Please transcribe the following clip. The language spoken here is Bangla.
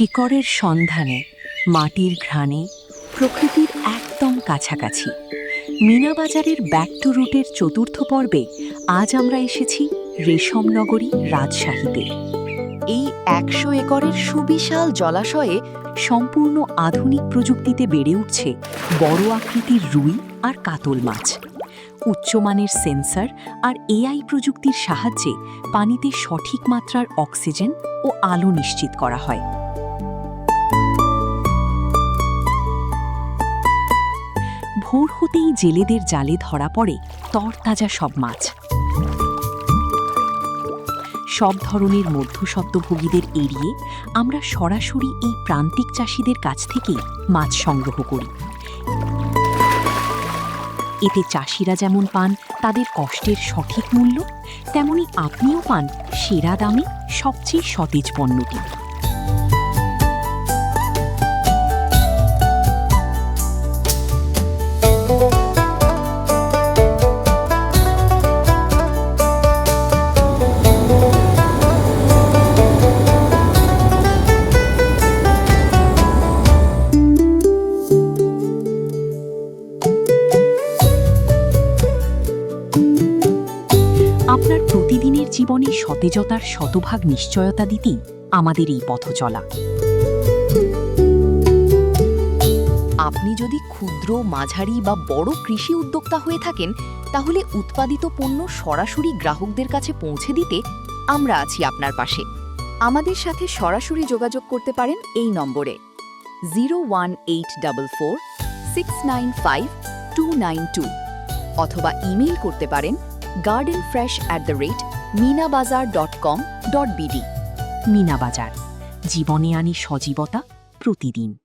শিকড়ের সন্ধানে, মাটির ঘ্রাণে, প্রকৃতির একদম কাছাকাছি। মিনা বাজারের ব্যাক টু রুটের চতুর্থ পর্বে আজ আমরা এসেছি রেশমনগরী রাজশাহীতে। এই ১০০ একরের সুবিশাল জলাশয়ে সম্পূর্ণ আধুনিক প্রযুক্তিতে বেড়ে উঠছে বড় আকৃতির রুই আর কাতল মাছ। উচ্চমানের সেন্সর আর এআই প্রযুক্তির সাহায্যে পানিতে সঠিক মাত্রার অক্সিজেন ও আলো নিশ্চিত করা হয়। ভোর হতেই জেলেদের জালে ধরা পড়ে তরতাজা সব মাছ। সব ধরনের মধ্যস্বত্বভোগীদের এড়িয়ে আমরা সরাসরি এই প্রান্তিক চাষিদের কাছ থেকেই মাছ সংগ্রহ করি। এতে চাষিরা যেমন পান তাদের কষ্টের সঠিক মূল্য, তেমনি আপনিও পান সেরা দামে সবচেয়ে সতেজ পণ্যটি। আপনার প্রতিদিনের জীবনে সতেজতার শতভাগ নিশ্চয়তা দিতেই আমাদের এই পথ চলা। আপনি যদি ক্ষুদ্র, মাঝারি বা বড় কৃষি উদ্যোক্তা হয়ে থাকেন, তাহলে উৎপাদিত পণ্য সরাসরি গ্রাহকদের কাছে পৌঁছে দিতে আমরা আছি আপনার পাশে। আমাদের সাথে সরাসরি যোগাযোগ করতে পারেন এই নম্বরে 01844 695 292 অথবা ইমেইল করতে পারেন gardenfresh@minabazar.com.bd। মিনা বাজার, জীবনে আনি সজীবতা প্রতিদিন।